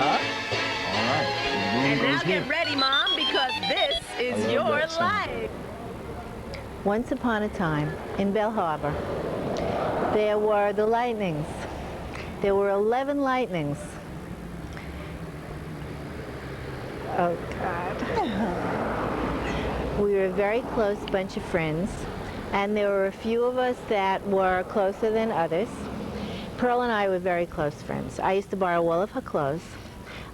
All right. The room And goes now here. get ready, Mom, because this is your that song. life. Once upon a time, in Belle Harbor, there were the Lightnings. There were 11 Lightnings. Oh, God. We were a very close bunch of friends, and there were a few of us that were closer than others. Pearl and I were very close friends. I used to borrow all of her clothes.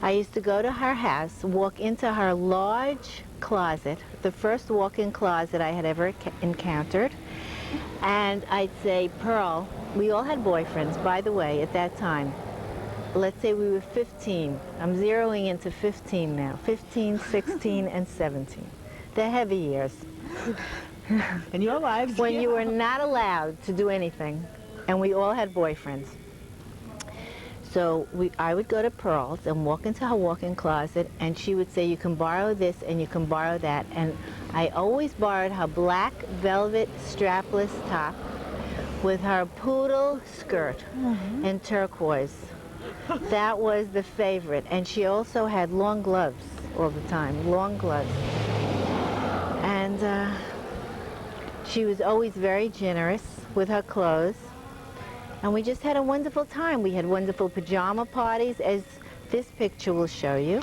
I used to go to her house, walk into her large closet, the first walk-in closet I had ever encountered, and I'd say, Pearl, we all had boyfriends, by the way, at that time. Let's say we were 15. I'm zeroing into 15 now. 15, 16, and 17. The heavy years. In your lives. When you were not allowed to do anything, and we all had boyfriends. So I would go to Pearl's and walk into her walk-in closet, and she would say, you can borrow this and you can borrow that. And I always borrowed her black velvet strapless top with her poodle skirt in turquoise. That was the favorite. And she also had long gloves all the time, long gloves. And she was always very generous with her clothes. And we just had a wonderful time. We had wonderful pajama parties, as this picture will show you.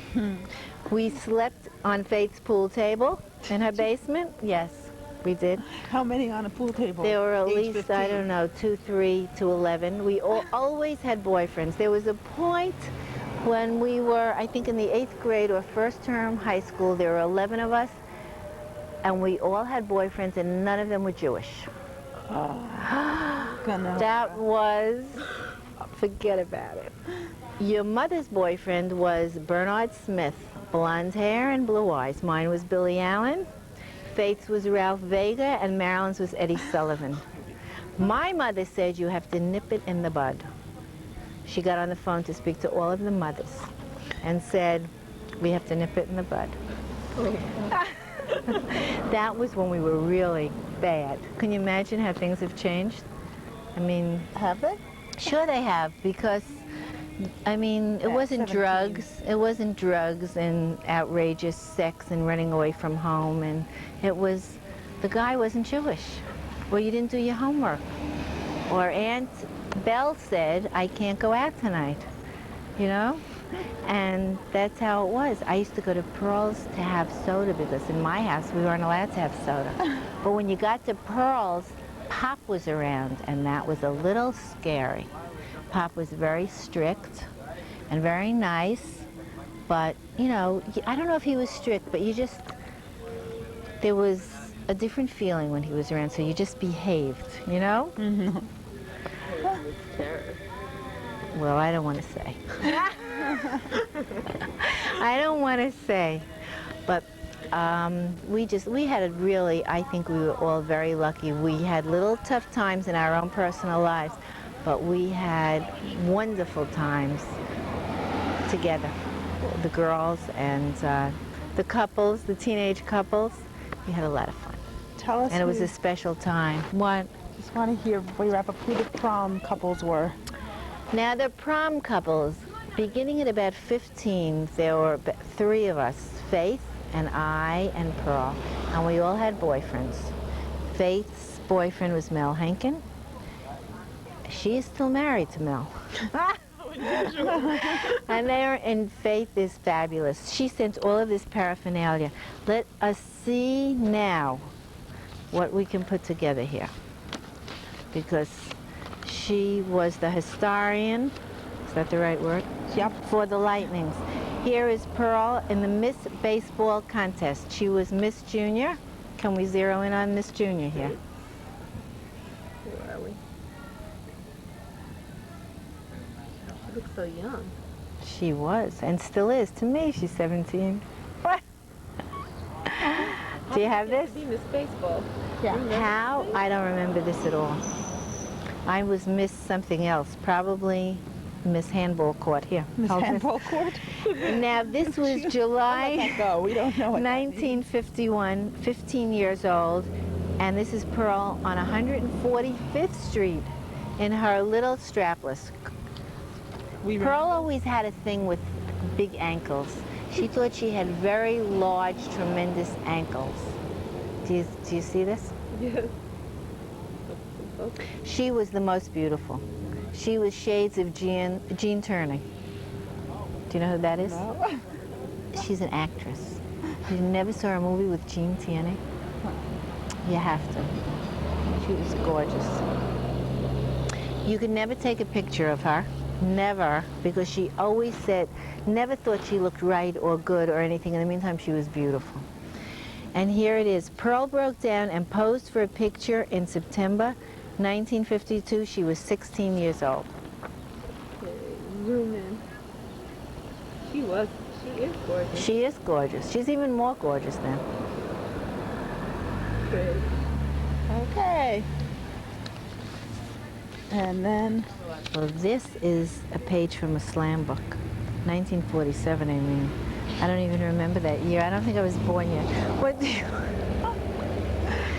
We slept on Faith's pool table in her basement. Yes, we did. How many on a pool table? There were at Age least, 15? I don't know, 2, 3 to 11. We always had boyfriends. There was a point when we were, I think in the 8th grade or first term high school, there were 11 of us, and we all had boyfriends, and none of them were Jewish. That was, forget about it. Your mother's boyfriend was Bernard Smith, blonde hair and blue eyes. Mine was Billy Allen. Faith's was Ralph Vega, and Marilyn's was Eddie Sullivan. My mother said you have to nip it in the bud. She got on the phone to speak to all of the mothers and said, we have to nip it in the bud. That was when we were really bad. Can you imagine how things have changed? I mean... Have they? Sure they have, because, I mean, it wasn't 17. drugs. It wasn't drugs and outrageous sex and running away from home. And it was, the guy wasn't Jewish. Or you didn't do your homework. Or Aunt Belle said, I can't go out tonight. You know? And that's how it was. I used to go to Pearl's to have soda, because in my house we weren't allowed to have soda. But when you got to Pearl's, Pop was around, and that was a little scary. Pop was very strict and very nice, but, you know, I don't know if he was strict, but you just, there was a different feeling when he was around, so you just behaved, you know? Well, I don't want to say. I don't want to say, but we had a really, I think we were all very lucky. We had little tough times in our own personal lives, but we had wonderful times together. The girls and the couples, the teenage couples, we had a lot of fun. Tell us. And it was a special time. What? Just want to hear, before you wrap up, who the prom couples were. Now, the prom couples, beginning at about 15, there were 3 of us, Faith and I and Pearl, and we all had boyfriends. Faith's boyfriend was Mel Henkin. She is still married to Mel. And Faith is fabulous. She sent all of this paraphernalia. Let us see now what we can put together here, because she was the historian, is that the right word? Yep. For the Lightnings. Here is Pearl in the Miss Baseball contest. She was Miss Junior. Can we zero in on Miss Junior here? Where are we? She looks so young. She was, and still is. To me, she's 17. What? Do you have this? Be Miss Baseball. Yeah. How? I don't remember this at all. I was Miss something else, probably Miss Handball Court. Here. Miss hold this. Handball Court? Now, this was I'll let July that go. We don't know what that means. 1951, 15 years old, and this is Pearl on 145th Street in her little strapless. We Pearl always had a thing with big ankles. She thought she had very large, tremendous ankles. Do you see this? Yes. She was the most beautiful. She was shades of Jean Turney. Do you know who that is? No. She's an actress. You never saw a movie with Jean Tierney? You have to. She was gorgeous. You could never take a picture of her. Never, because she always said, never thought she looked right or good or anything. In the meantime, she was beautiful. And here it is. Pearl broke down and posed for a picture in September 1952. She was 16 years old. Okay, zoom in. She is gorgeous. She is gorgeous. She's even more gorgeous now. Great. Okay. And then Well, this is a page from a slam book. 1947, I mean. I don't even remember that year. I don't think I was born yet. What do you...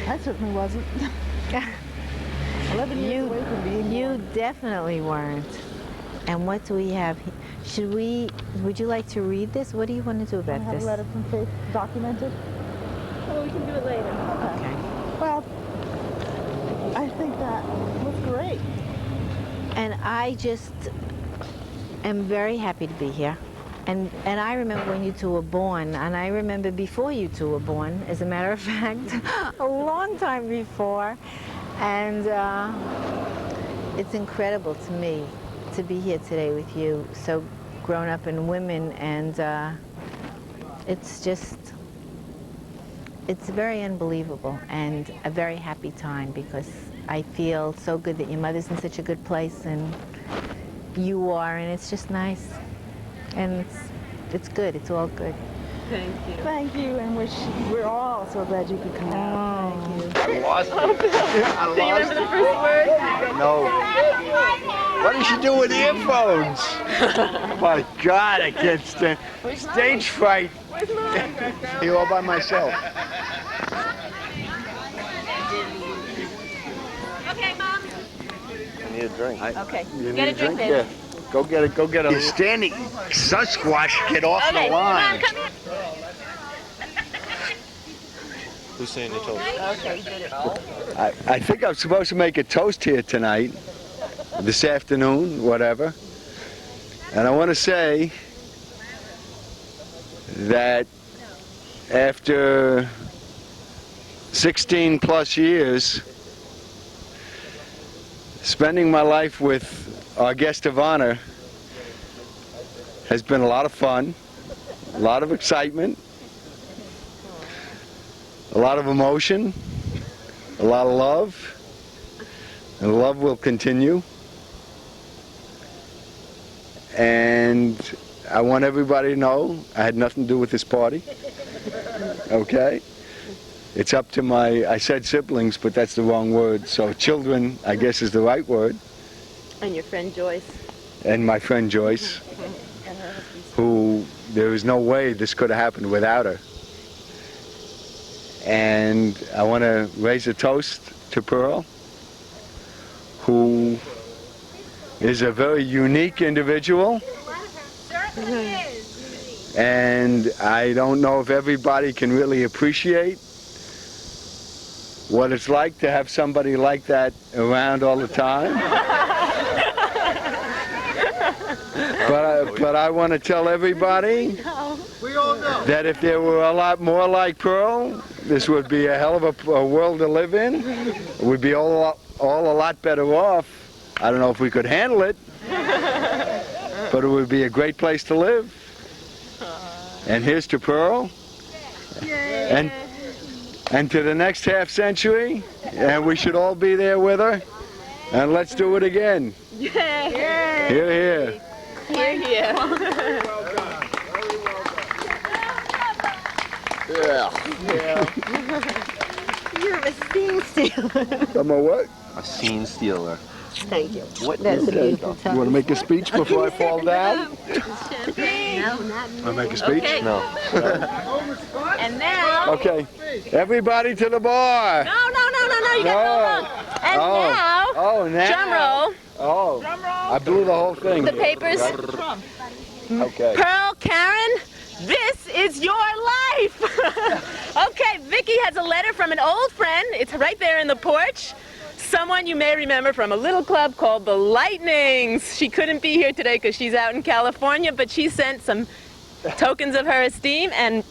I certainly wasn't. 11 years away from being You born. definitely weren't. And what do we have? Would you like to read this? What do you want to do I about have this? a letter from Faith documented. Oh, we can do it later. Okay. Well, I think that was great. And I just am very happy to be here. And I remember when you two were born, and I remember before you two were born, as a matter of fact, a long time before. And it's incredible to me to be here today with you, so grown up and women, and it's very unbelievable and a very happy time, because I feel so good that your mother's in such a good place and you are, and it's just nice. And it's good, it's all good. Thank you. Thank you, and we're all so glad you could come out. Thank you. I lost it. I Do you remember the lost first word? it. No. What did she do with earphones? My God, I can't stand. Stage fright. Where's mine? Here all by myself. Okay, Mom. I need a drink. Okay. You Get need a drink then. Yeah. Go get it. Go get it. You're standing. Sasquatch, get off Okay, the line. Mom, come here. Who's saying the toast? Okay, you did it. I think I'm supposed to make a toast here tonight, this afternoon, whatever. And I want to say that after 16 plus years, spending my life with our guest of honor has been a lot of fun, a lot of excitement, a lot of emotion, a lot of love, and love will continue. And I want everybody to know I had nothing to do with this party, okay? It's up to I said siblings, but that's the wrong word, so children, I guess, is the right word. And your friend Joyce. And my friend Joyce, who there is no way this could have happened without her. And I want to raise a toast to Pearl, who is a very unique individual. And I don't know if everybody can really appreciate what it's like to have somebody like that around all the time. But I want to tell everybody that if there were a lot more like Pearl, this would be a hell of a world to live in. We'd be all a lot better off. I don't know if we could handle it, but it would be a great place to live. And here's to Pearl. And to the next half century, and we should all be there with her. And let's do it again. Yeah. Here, here. Here, here. Yeah. You're a scene stealer. I'm a what? A scene stealer. Thank you. What That's is a beautiful You touch. want to make a speech before I fall down? No, not me. Want to make a speech? Okay. No. And now. Okay. Everybody to the bar. No, you got it all wrong. And Oh, now. drum roll, Oh. I blew the whole thing. the papers. Okay. Pearl, Karen, this is your life. Okay, Vicky has a letter from an old friend. It's right there in the porch. Someone you may remember from a little club called the Lightnings. She couldn't be here today because she's out in California, but she sent some tokens of her esteem and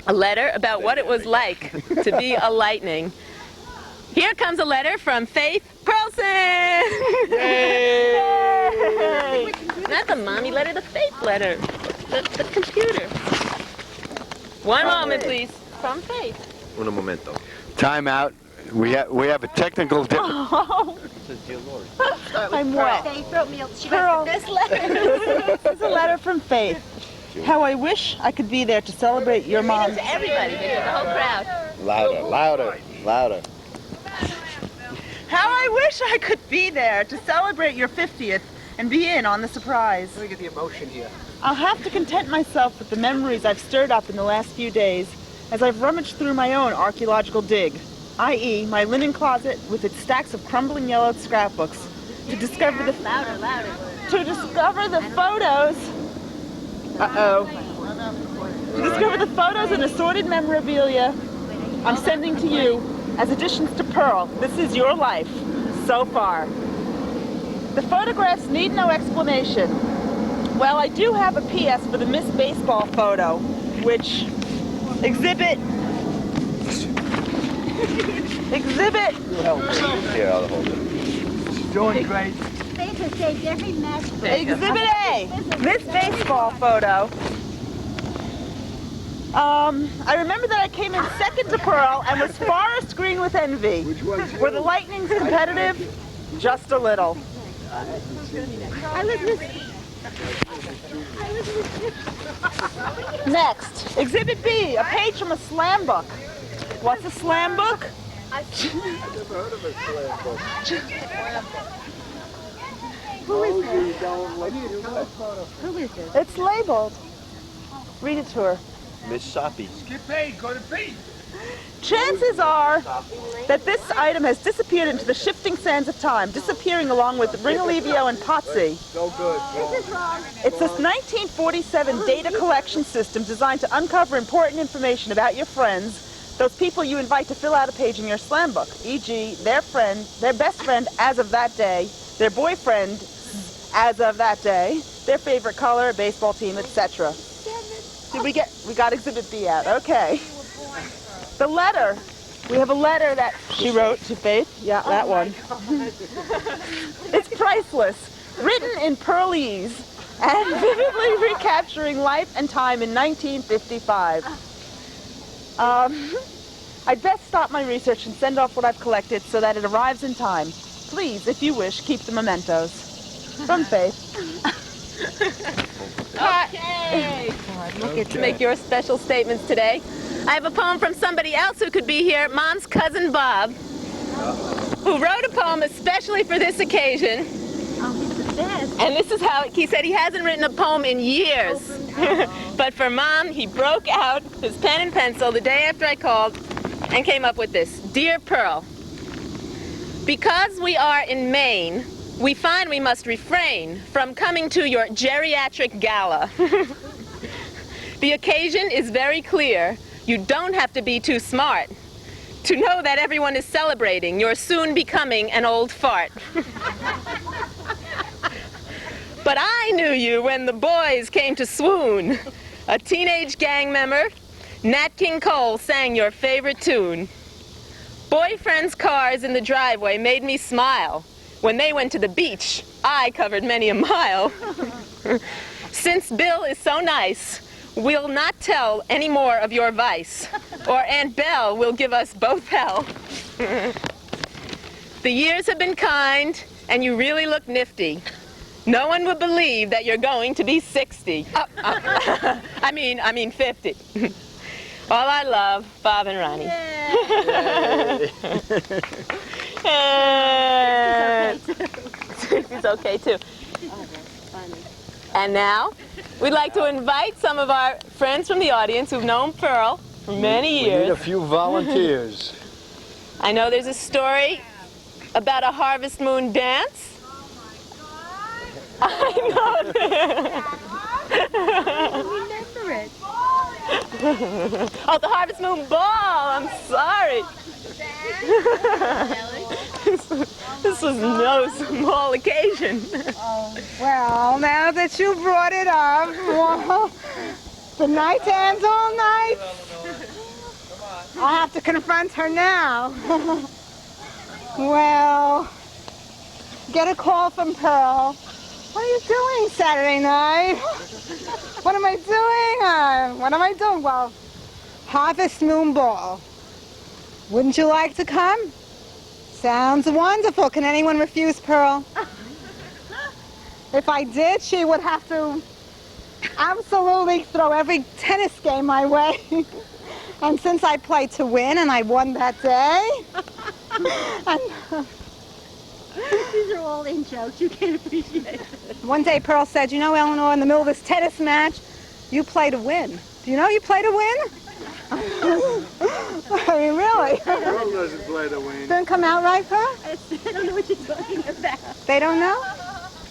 a letter about what it was like to be a Lightning. Here comes a letter from Faith Pearlson. Yay! Not the mommy letter, the Faith letter. The computer. One moment, please. From Faith. Un momento. Time out. We have a technical I'm wet. Faith wrote me. She Pearl. wrote this letter. This is a letter from Faith. How I wish I could be there to celebrate your mom. To everybody, Vicky, the whole crowd. Louder, louder, louder. How I wish I could be there to celebrate your 50th and be in on the surprise. Let me get the emotion here. I'll have to content myself with the memories I've stirred up in the last few days as I've rummaged through my own archaeological dig, i.e. my linen closet with its stacks of crumbling yellowed scrapbooks, to discover the photos. To discover the photos and assorted memorabilia I'm sending to you as additions to Pearl. This is your life so far. The photographs need no explanation. Well, I do have a PS for the Miss Baseball photo, which exhibit. Here, I'll hold it. Doing great. Exhibit A, Miss Baseball photo. I remember that I came in second to Pearl and was forest green with envy. Were the Lightnings competitive? Just a little. Next, Exhibit B, a page from a slam book. What's a slam book? Who is this? It's labeled. Read it to her. Miss Soppy. Get paid. Go to Pete. Chances are that this item has disappeared into the shifting sands of time, disappearing along with Ringalivio and Potsy. So good. It's a 1947 data collection system designed to uncover important information about your friends, those people you invite to fill out a page in your slam book, e.g. their friend, their best friend as of that day, their boyfriend as of that day, their favorite color, baseball team, etc. We got Exhibit B out. Okay. The letter. We have a letter that she wrote to Faith. Yeah, that one. It's priceless. Written in Pearlese and vividly recapturing life and time in 1955. I'd best stop my research and send off what I've collected so that it arrives in time. Please, if you wish, keep the mementos. From Faith. Okay. To make your special statements today. I have a poem from somebody else who could be here, Mom's cousin Bob, who wrote a poem especially for this occasion. Oh, he's the best. And this is how he said he hasn't written a poem in years. But for Mom, he broke out his pen and pencil the day after I called and came up with this. Dear Pearl, because we are in Maine, we find we must refrain from coming to your geriatric gala. The occasion is very clear. You don't have to be too smart to know that everyone is celebrating your soon becoming an old fart. But I knew you when the boys came to swoon. A teenage gang member, Nat King Cole sang your favorite tune. Boyfriends' cars in the driveway made me smile. When they went to the beach, I covered many a mile. Since Bill is so nice, we'll not tell any more of your vice, or Aunt Belle will give us both hell. The years have been kind, and you really look nifty. No one would believe that you're going to be 60. I mean 50. All our love, Bob and Ronnie. It's okay too. And now, we'd like to invite some of our friends from the audience who've known Pearl for many years. We need a few volunteers. I know there's a story about a Harvest Moon dance. I know. remember it. Oh, the Harvest Moon Ball. I'm sorry. This was no small occasion. Well, now that you brought it up, well, the night ends all night. I'll have to confront her now. Well, get a call from Pearl. What are you doing Saturday night? What am I doing? What am I doing? Well, Harvest Moon Ball. Wouldn't you like to come? Sounds wonderful. Can anyone refuse Pearl? If I did, she would have to absolutely throw every tennis game my way. And since I played to win and I won that day, and These are all in jokes. You can't appreciate it. one day Pearl said, you know, Eleanor, in the middle of this tennis match, you play to win. Do you know you play to win? I mean, really? Pearl doesn't play to win. Didn't come out right, Pearl? I don't know what you're talking about. They don't know?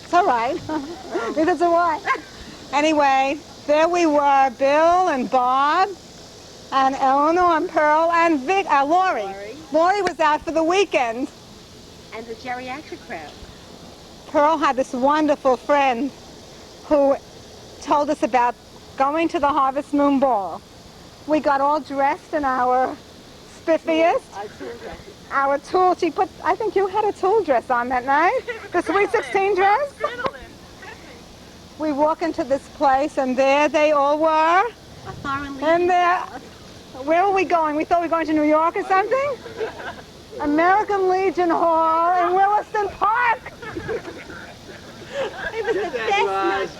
It's all right. Neither do I. Anyway, there we were, Bill and Bob and Eleanor and Pearl and Lori. Lori was out for the weekend. And the geriatric crowd. Pearl had this wonderful friend who told us about going to the Harvest Moon Ball. We got all dressed in our spiffiest. Our tulle. She put, I think you had a tulle dress on that night. The Sweet 16 dress. We walk into this place and there they all were. A foreign leader. And there, where were we going? We thought we were going to New York or something? American Legion Hall in Williston Park. It was the best night.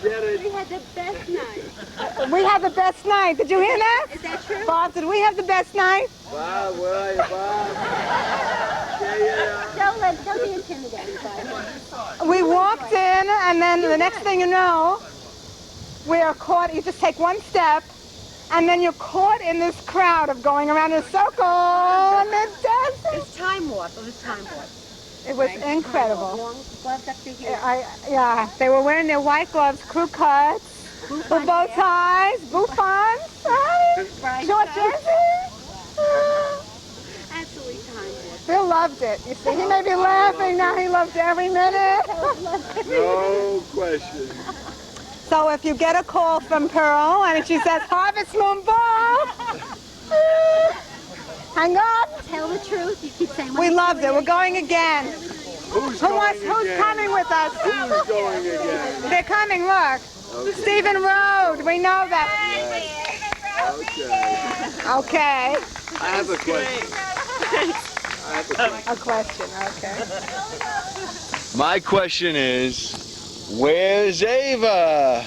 We had the best night. We had the best night. Did you hear that? Is that true? Bob, did we have the best night? Bob, where are you, Bob? Don't be intimidated by it. We walked in, and then the next thing you know, we are caught. You just take one step, and then you're caught in this crowd of going around in a circle and then dancing. It's time warp. It was time warp. It was incredible. Long gloves up to here. Yeah, they were wearing their white gloves, crew cuts, with bow ties, bouffants, right? Short dresses. Absolutely time warp. Bill loved it. You see, he may be laughing now. He loved every minute. No question. So if you get a call from Pearl and she says, Harvest Moon Ball, hang up. Tell the truth. You keep saying. We loved it. We're going again. Who's coming with us? Who's going again? They're coming, look. Okay. Stephen Road. We know that. Okay. Okay. I have a question. A question, okay. My question is, where's Ava?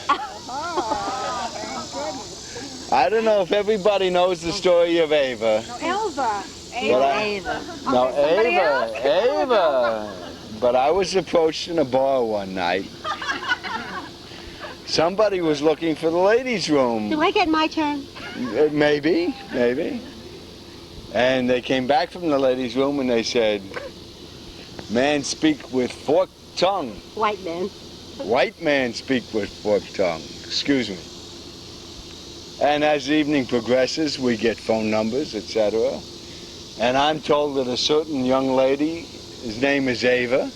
I don't know if everybody knows the story of Ava. Elva. Ava. No, somebody Ava. But I was approached in a bar one night. Somebody was looking for the ladies' room. Do I get my turn? Maybe. And they came back from the ladies' room and they said, man speak with forked tongue. White man. White man speak with forked tongue. Excuse me. And as the evening progresses, we get phone numbers, etc. And I'm told that a certain young lady, his name is Ava,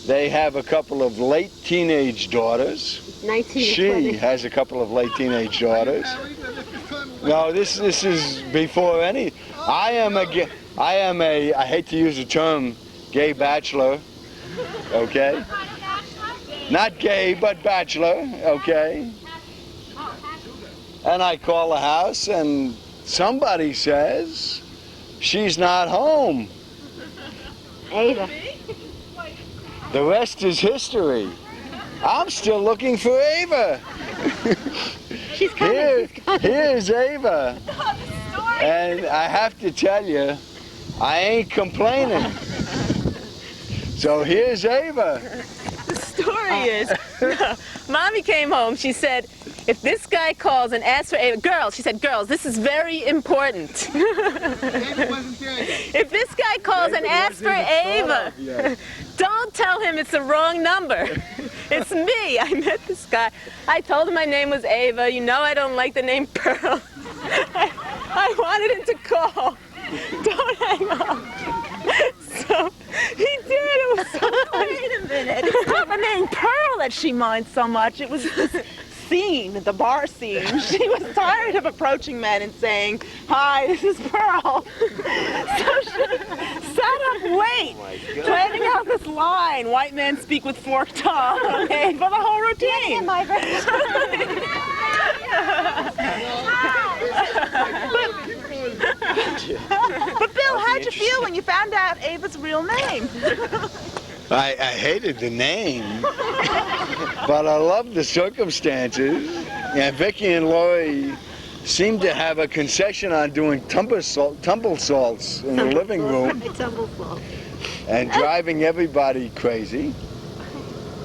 they have a couple of late teenage daughters. 19 She 20. has a couple of late teenage daughters. No, this is before any. I am a, I hate to use the term, gay bachelor, okay? Not gay, but bachelor, okay? And I call the house and somebody says, she's not home. Ava. The rest is history. I'm still looking for Ava. She's coming. Here's Ava. And I have to tell you, I ain't complaining. So here's Ava. The story is, Mommy came home. She said, if this guy calls and asks for Ava, girls, she said, girls, this is very important. If this guy calls and asks for Ava, don't tell him it's the wrong number. It's me. I met this guy. I told him my name was Ava. You know I don't like the name Pearl. I wanted him to call. Don't hang up. So he did. It was so funny. Wait a minute. It's not the name Pearl that she minds so much. It was this scene, the bar scene. She was tired of approaching men and saying, "Hi, this is Pearl." So she sat up late, planning out this line, "White men speak with forked tongue," okay, for the whole routine. But Bill, how'd you feel when you found out Ava's real name? I hated the name, but I loved the circumstances. And Vicky and Lori seemed to have a concession on doing tumble salts in the living room and driving everybody crazy.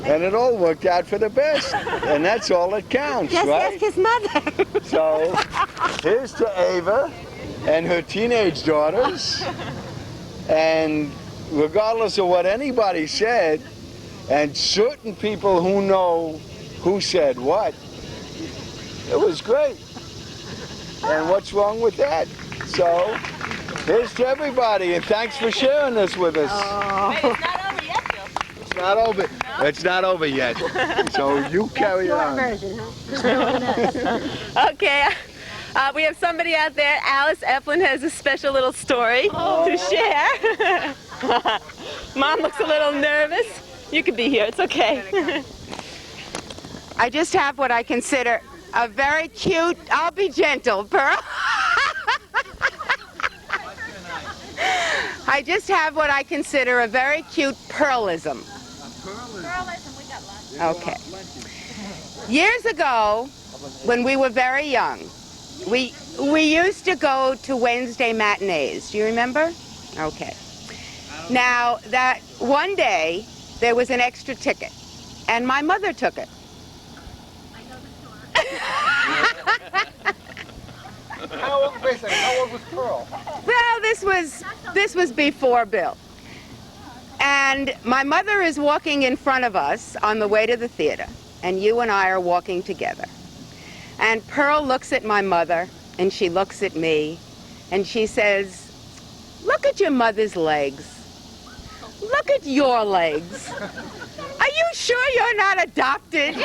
And it all worked out for the best, and that's all that counts, right? Ask his mother. So here's to Ava and her teenage daughters, and regardless of what anybody said, and certain people who know who said what, it was great. And what's wrong with that? So here's to everybody, and thanks for sharing this with us. Wait, it's not over yet, Bill. It's not over. No? It's not over yet. So you carry on. Okay. We have somebody out there. Alice Eflin has a special little story to share. Mom looks a little nervous. You could be here. It's okay. I just have what I consider a very cute, I'll be gentle, Pearl. I just have what I consider a very cute Pearlism. Okay. Years ago, when we were very young, we used to go to Wednesday matinees. Do you remember? Okay. Now, that one day, there was an extra ticket, and my mother took it. How old was Pearl? Well, this was before Bill. And my mother is walking in front of us on the way to the theater, and you and I are walking together. And Pearl looks at my mother, and she looks at me, and she says, "Look at your mother's legs. Look at your legs. Are you sure you're not adopted?"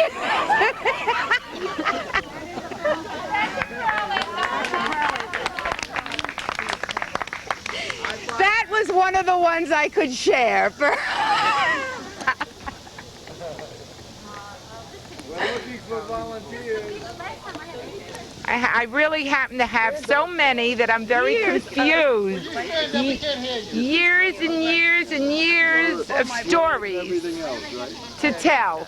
That was one of the ones I could share. I really happen to have so many that I'm very confused. Years and years and years of stories to tell.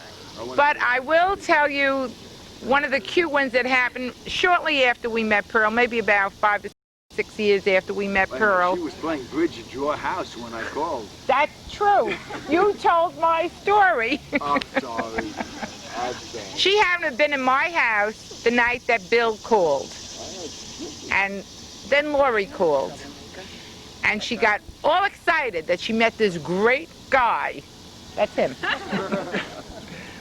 But I will tell you one of the cute ones that happened shortly after we met Pearl, maybe about 5 to 6 years after we met Pearl. She was playing bridge at your house when I called. That's true. You told my story. I'm sorry. She happened to have been in my house the night that Bill called. And then Lori called. And she got all excited that she met this great guy. That's him.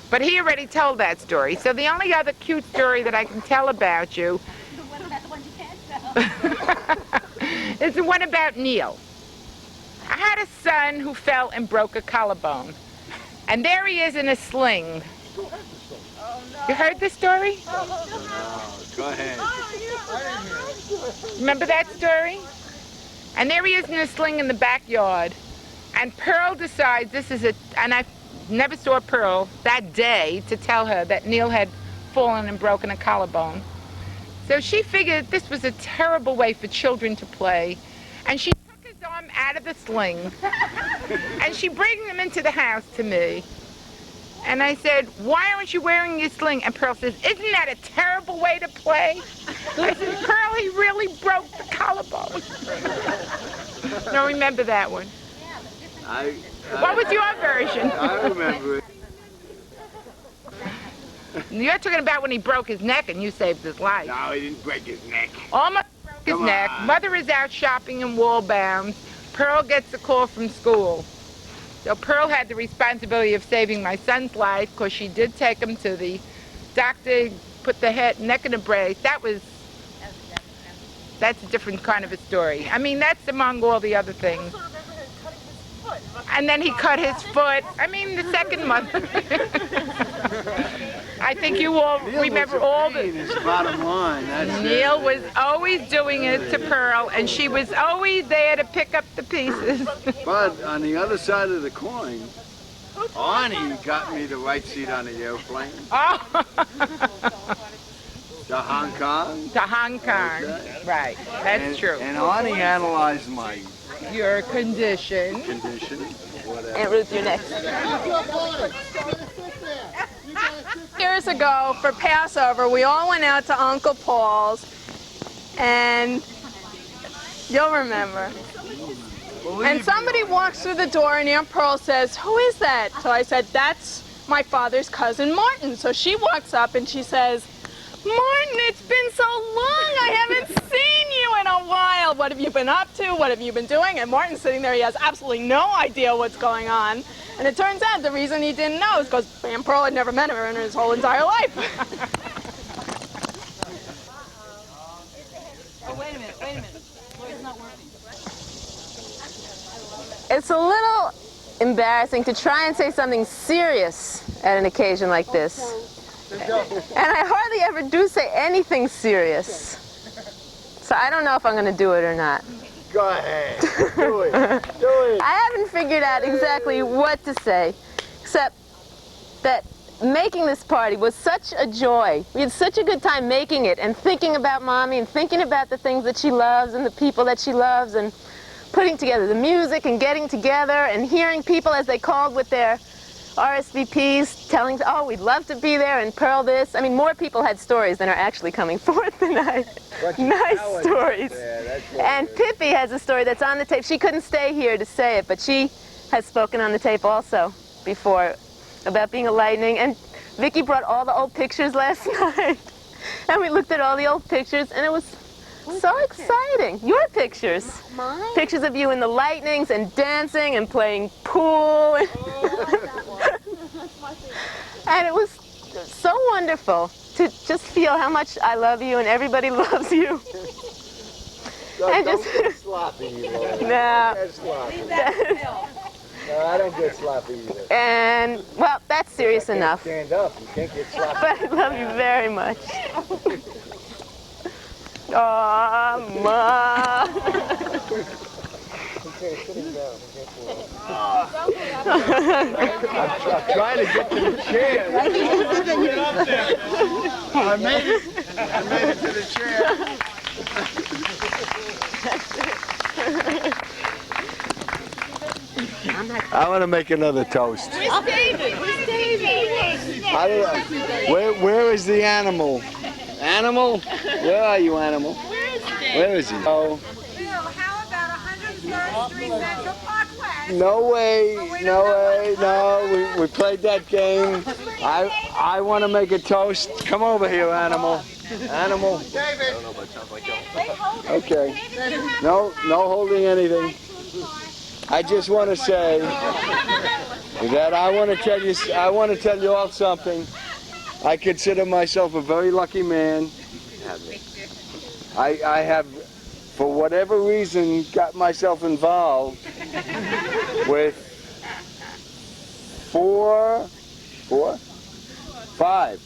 But he already told that story. So the only other cute story that I can tell about you is the one about Neil. I had a son who fell and broke a collarbone. And there he is in a sling. You heard the story? Go ahead. Remember that story? And there he is in a sling in the backyard. And Pearl decides and I never saw Pearl that day to tell her that Neil had fallen and broken a collarbone. So she figured this was a terrible way for children to play. And she took his arm out of the sling. And she brings him into the house to me. And I said, "Why aren't you wearing your sling?" And Pearl says, "Isn't that a terrible way to play?" I said, "Pearl, he really broke the collarbone." No, remember that one. What was your version? I remember it. You're talking about when he broke his neck and you saved his life. No, he didn't break his neck. Almost broke his neck. Mother is out shopping in Wallbound. Pearl gets a call from school. So Pearl had the responsibility of saving my son's life because she did take him to the doctor, put the neck in a brace. That's a different kind of a story. I mean, that's among all the other things. And then he cut his foot. I mean, the second month. I think you all remember all the... Bottom line. Neil was always doing it to Pearl, and she was always there to pick up the pieces. But on the other side of the coin, Arnie got me the right seat on the airplane. Oh. To Hong Kong. To Hong Kong. Okay. Right. That's true. And Arnie analyzed your condition. Whatever. Aunt Ruth, you're next. Years ago, for Passover, we all went out to Uncle Paul's, and you'll remember. And somebody walks through the door, and Aunt Pearl says, "Who is that?" So I said, "That's my father's cousin, Martin." So she walks up, and she says, "Martin, it's been so long. I haven't seen you in a while. What have you been up to? What have you been doing?" And Martin's sitting there. He has absolutely no idea what's going on. And it turns out the reason he didn't know is because Aunt Pearl had never met him in his whole entire life. Oh, wait a minute. It's not working. It's a little embarrassing to try and say something serious at an occasion like this. And I hardly ever do say anything serious. So I don't know if I'm going to do it or not. Go ahead. Do it. Do it. I haven't figured out exactly what to say, except that making this party was such a joy. We had such a good time making it and thinking about Mommy and thinking about the things that she loves and the people that she loves and putting together the music and getting together and hearing people as they called with their RSVPs telling, "Oh, we'd love to be there," and Pearl this. I mean, more people had stories than are actually coming forth tonight. Nice stories. And Pippi has a story that's on the tape. She couldn't stay here to say it, but she has spoken on the tape also before about being a lightning. And Vicki brought all the old pictures last night. And we looked at all the old pictures, and it was so exciting. Your pictures. Mine? Pictures of you in the lightnings and dancing and playing pool. And it was so wonderful to just feel how much I love you and everybody loves you. Don't get sloppy, you know. No. Don't get sloppy. No, I don't get sloppy either. And, well, that's serious enough. Stand up. You can't get sloppy. But I love you very much. Aw, Ma. I'm trying to get to the chair. I made it to the chair. I want to make another toast. Where's David? Where's David? I don't know. Where is the animal? Animal? Where are you, animal? Where is he? Oh. Bill, how about 133 Central Parkway? No way, no way, no. We played that game. I want to make a toast. Come over here, animal. Animal. David. Okay. No holding anything. I just want to say that I want to tell you all something. I consider myself a very lucky man. I have, for whatever reason, got myself involved with five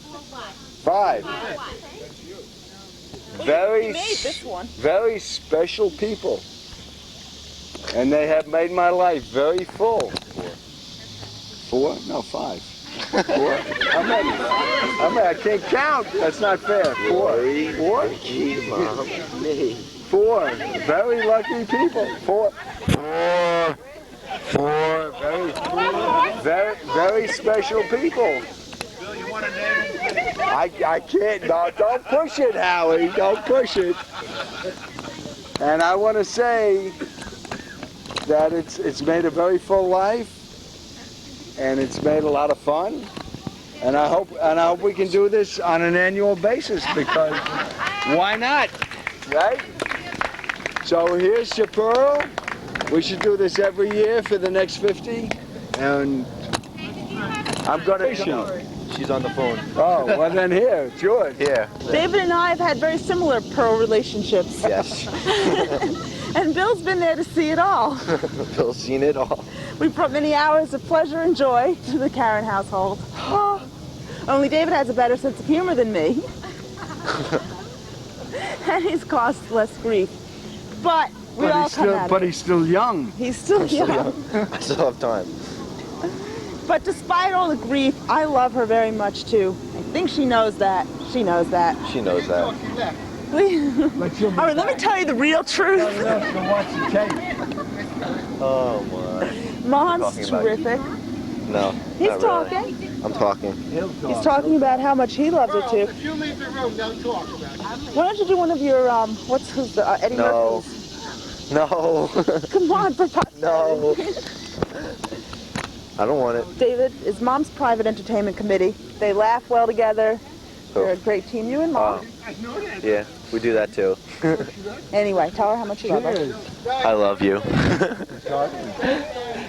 very special people. And they have made my life very full. Four? No, five. Four? How many? I can't count. That's not fair. Four. Four. Very lucky people. Four. Very special people. I can't. No, don't push it, Howie. Don't push it. And I want to say that it's made a very full life, and it's made a lot of fun, and I hope we can do this on an annual basis, because why not, right? So here's your Pearl. We should do this every year for the next 50, and I'm going to fishing. She's on the phone. Oh, well then here, it's yours. Here. David and I have had very similar Pearl relationships. Yes. And Bill's been there to see it all. Bill's seen it all. We brought many hours of pleasure and joy to the Karen household. Oh, only David has a better sense of humor than me. And he's caused less grief. But we all come at it. But he's still young. He's still young. I still have time. But despite all the grief, I love her very much too. I think she knows that. She knows that. She knows that. All right, let me tell you the real truth. Oh my. Mom's terrific. No. He's not talking. Really. I'm talking. He's talking about how much he loves her too. If you leave the room, don't talk about it. Why don't you do one of your who's the Eddie No. Murphy's? No. Come on, for No. I don't want it. David is Mom's private entertainment committee. They laugh well together. They're a great team, you and Mom. Yeah, we do that too. Anyway, tell her how much you love her. I love you.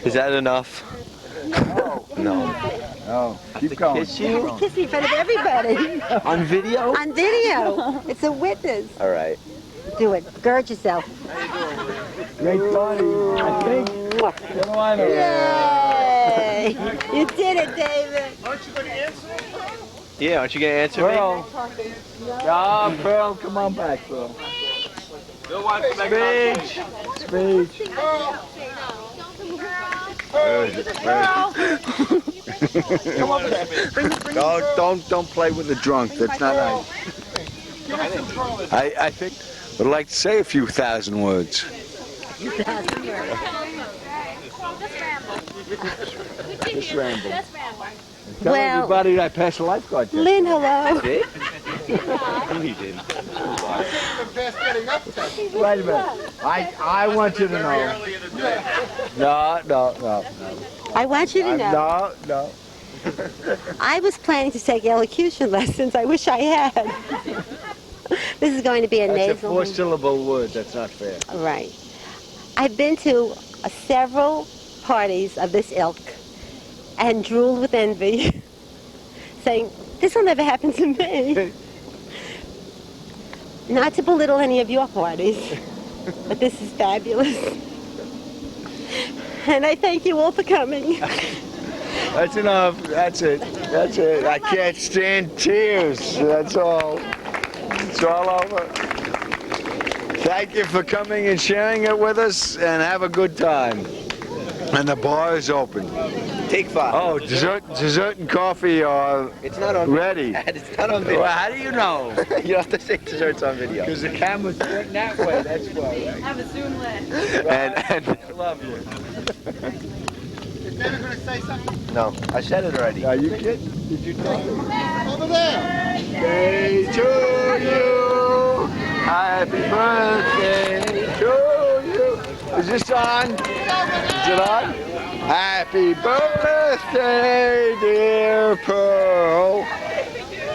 Is that enough? No. No. Keep going. Kiss you? Kiss in front of everybody. On video? On video. It's a witness. All right. Do it. Gird yourself. Great party, I think. Come on. Yay! You did it, David. Aren't you going to answer? Yeah, aren't you going to answer Pearl. me? Yeah, Pearl, come on back, Pearl. Speech. Speech. Don't play with the drunk. That's not nice. I think would like to say a few thousand words. Just ramble. Tell everybody that I passed a lifeguard test. Lynn, hello. Did? He didn't. Wait a minute. I want you to know. No. I want you to know. No. I was planning to take elocution lessons. I wish I had. This is going to be a nasal. That's a four-syllable word. That's not fair. Right. I've been to several parties of this ilk and drooled with envy, saying, this will never happen to me. Not to belittle any of your parties, but this is fabulous. And I thank you all for coming. That's enough. That's it. That's it. I can't stand tears. That's all. It's all over. Thank you for coming and sharing it with us, and have a good time. And the bar is open. Take 5. Oh, dessert and coffee are It's not on ready. It's not on video. Well, how do you know? You have to say dessert's on video. Because the camera's pointing that way. That's why. Right? Have a zoom lens. And I love you. Is David going to say something? no, I said it already. Are you kidding? Did you tell me? Over there. Birthday to you. Happy birthday to you. Is this on? Is it on? Happy birthday, dear Pearl.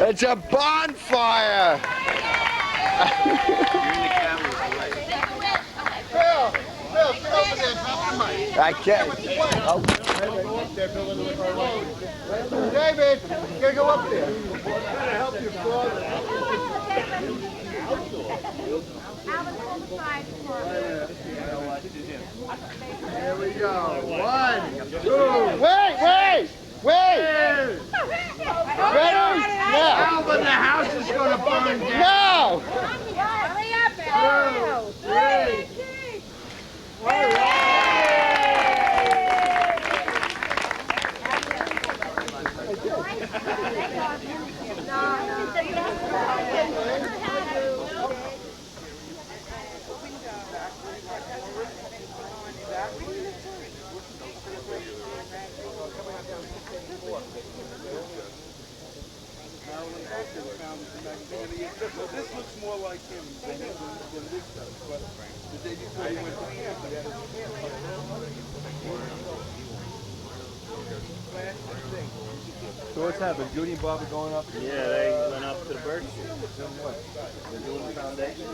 It's a bonfire. Phil, sit over there. Drop the mic. I can't. Oh. David, you got to go up there. I'm going to help you, Phil. Here we go. 1, 2. Wait! Ready? Yeah. Alvin, the house is going to burn down. No! Hurry up, This looks more like him than this does, but the day before he went to camp, So what's happened? Judy and Bob are going up? Yeah, they went up to the bird shoot. They're doing the foundation?